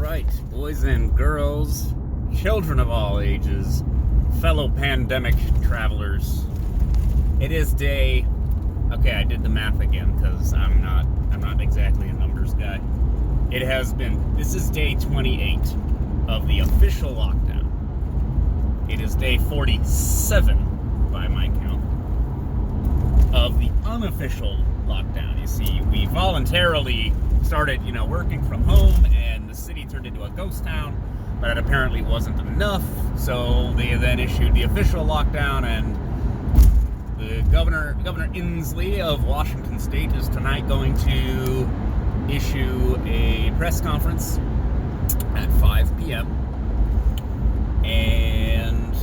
right, boys and girls, children of all ages, fellow pandemic travelers. It is day. Okay, I did the math again because I'm not exactly a numbers guy. It has been. This is day 28 of the official lockdown. It is day 47 by my count of the unofficial lockdown. You see, we voluntarily started, working from home, and the city turned into a ghost town, but it apparently wasn't enough, so they then issued the official lockdown, and the Governor Inslee of Washington State is tonight going to issue a press conference at 5 p.m. and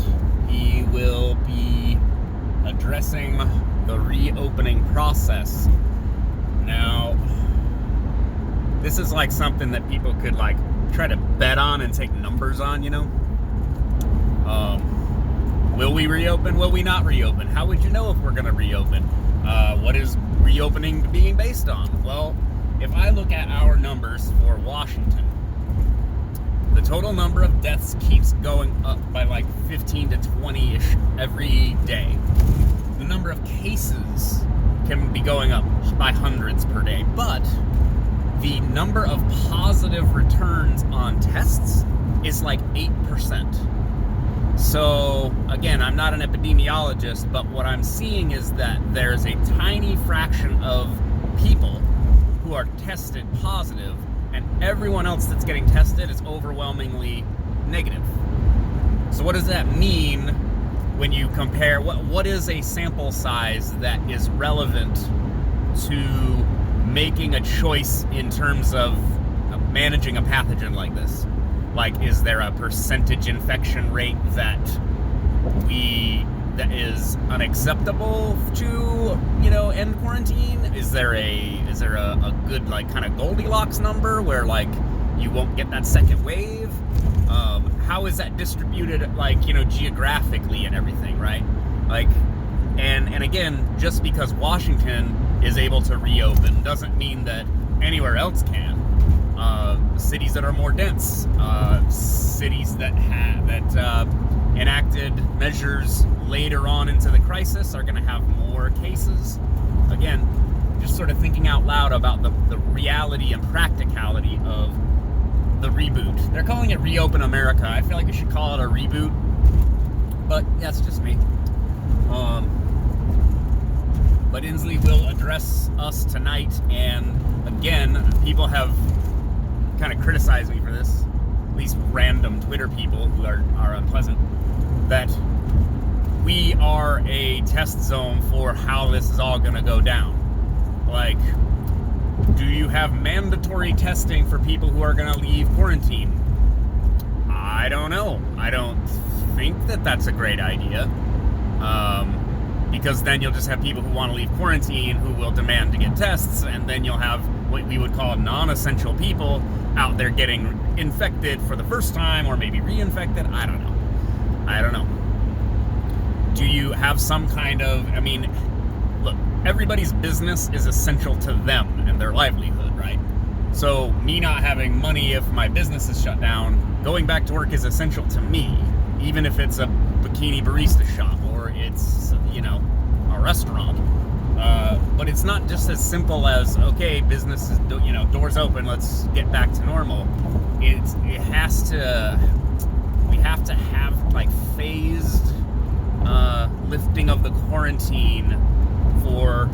he will be addressing the reopening process. Now, this is like something that people could try to bet on and take numbers on, Will we reopen? Will we not reopen? How would you know if we're going to reopen? What is reopening being based on? Well, if I look at our numbers for Washington, the total number of deaths keeps going up by 15 to 20-ish every day. The number of cases can be going up by hundreds per day, but the number of positive returns on tests is 8%. So, again, I'm not an epidemiologist, but what I'm seeing is that there's a tiny fraction of people who are tested positive, and everyone else that's getting tested is overwhelmingly negative. So what does that mean when you compare? What is a sample size that is relevant to making a choice in terms of managing a pathogen like this? Is there a percentage infection rate that is unacceptable to, end quarantine? Is there a good kind of Goldilocks number where you won't get that second wave? How is that distributed geographically and everything, right? And again, just because Washington is able to reopen doesn't mean that anywhere else can. Cities that are more dense, cities that enacted measures later on into the crisis are going to have more cases. Again, just sort of thinking out loud about the reality and practicality of the reboot. They're calling it Reopen America. I feel like we should call it a reboot, but that's just me. But Inslee will address us tonight, and again, people have kind of criticized me for this, at least random Twitter people who are unpleasant, that we are a test zone for how this is all going to go down. Do you have mandatory testing for people who are going to leave quarantine? I don't know. I don't think that that's a great idea. Because then you'll just have people who want to leave quarantine who will demand to get tests, and then you'll have what we would call non-essential people out there getting infected for the first time, or maybe reinfected. I don't know. Do you have some kind of, look, everybody's business is essential to them and their livelihood, right? So me not having money if my business is shut down, going back to work is essential to me, even if it's a bikini barista shop or it's, a restaurant. But it's not just as simple as, okay, business is, doors open, let's get back to normal. We have to have phased lifting of the quarantine for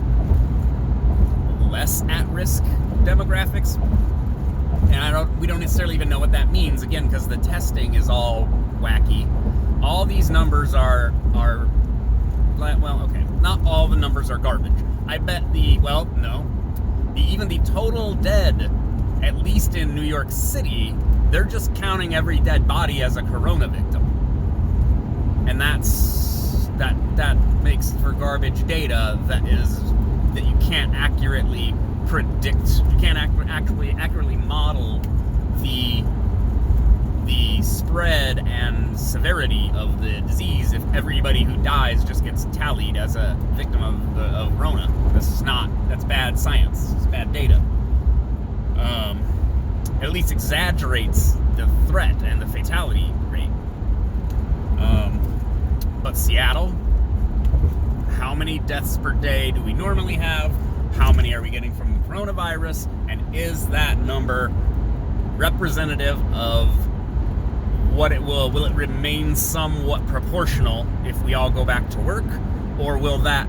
less at-risk demographics. And we don't necessarily even know what that means, again, because the testing is all wacky. All these numbers are okay, not all the numbers are garbage. I bet even the total dead, at least in New York City, they're just counting every dead body as a corona victim. And that makes for garbage data that you can't accurately predict. You can't accurately model the spread and severity of the disease if everybody who dies just gets tallied as a victim of Rona. That's bad science. It's bad data. At least exaggerates the threat and the fatality rate. But Seattle, how many deaths per day do we normally have? How many are we getting from the coronavirus? And is that number representative of what it will it remain somewhat proportional if we all go back to work? Or will that,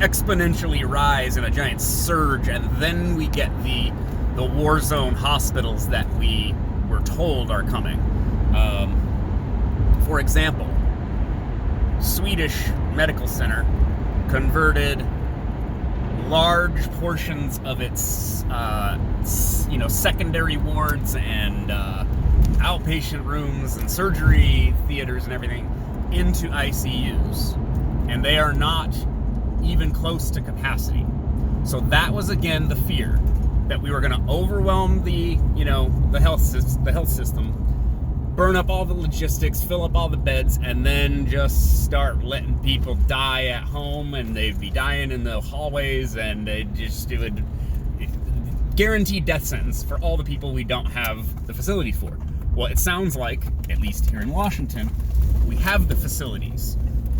exponentially rise in a giant surge, and then we get the war zone hospitals that we were told are coming? For example, Swedish medical center converted large portions of its secondary wards and outpatient rooms and surgery theaters and everything into ICUs, and they are not even close to capacity. So that was again the fear that we were going to overwhelm the health system, burn up all the logistics, fill up all the beds, and then just start letting people die at home, and they'd be dying in the hallways, and it would guaranteed death sentence for all the people we don't have the facilities for. Well, it sounds like, at least here in Washington, we have the facilities.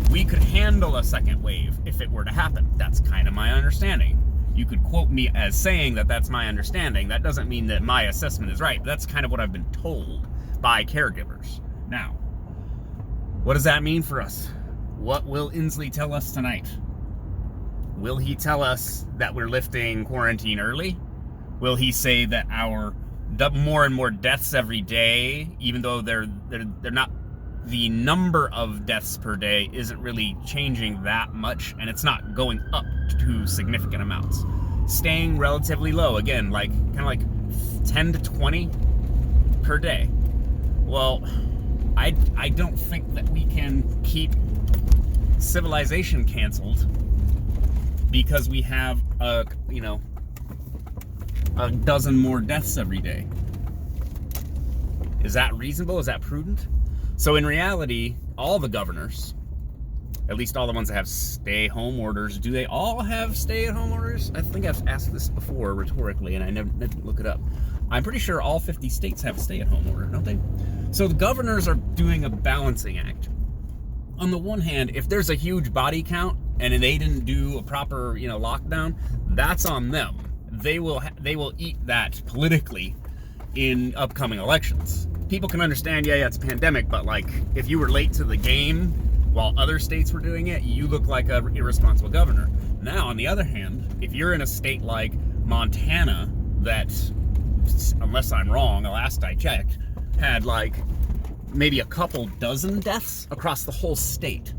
We could handle a second wave if it were to happen. That's kind of my understanding. You could quote me as saying that that's my understanding. That doesn't mean that my assessment is right. That's kind of what I've been told by caregivers. Now, what does that mean for us? What will Inslee tell us tonight? Will he tell us that we're lifting quarantine early? Will he say that our more and more deaths every day, even though they're not, the number of deaths per day isn't really changing that much, and it's not going up to significant amounts, staying relatively low, again, kind of like 10 to 20 per day? Well, I don't think that we can keep civilization canceled because we have a dozen more deaths every day. Is that reasonable? Is that prudent? So in reality, all the governors, at least all the ones that have stay-home orders, do they all have stay-at-home orders? I think I've asked this before rhetorically, and I never didn't look it up. I'm pretty sure all 50 states have a stay-at-home order, don't they? So the governors are doing a balancing act. On the one hand, if there's a huge body count and they didn't do a proper, lockdown, that's on them. They will eat that politically in upcoming elections. People can understand, yeah, it's a pandemic, but if you were late to the game while other states were doing it, you look like an irresponsible governor. Now, on the other hand, if you're in a state like Montana that, unless I'm wrong, the last I checked, had maybe a couple dozen deaths across the whole state.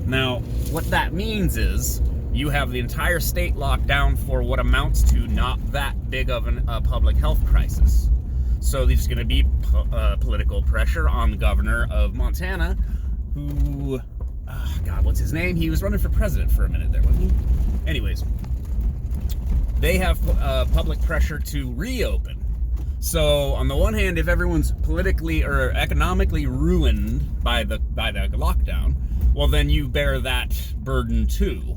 Now, what that means is you have the entire state locked down for what amounts to not that big of a public health crisis. So there's going to be political pressure on the governor of Montana, who, what's his name? He was running for president for a minute there, wasn't he? Anyways, they have public pressure to reopen. So on the one hand, if everyone's politically or economically ruined by the lockdown, well, then you bear that burden too.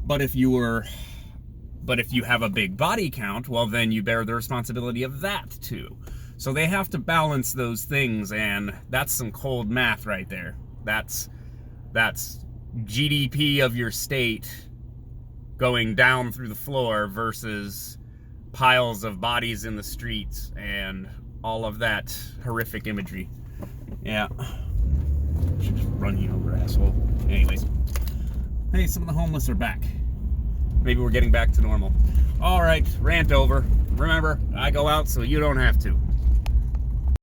But if you have a big body count, well, then you bear the responsibility of that too. So they have to balance those things, and that's some cold math right there. That's GDP of your state going down through the floor versus piles of bodies in the streets and all of that horrific imagery. Yeah. Should just run you over, asshole. Anyways. Hey, some of the homeless are back. Maybe we're getting back to normal. All right, rant over. Remember, I go out so you don't have to.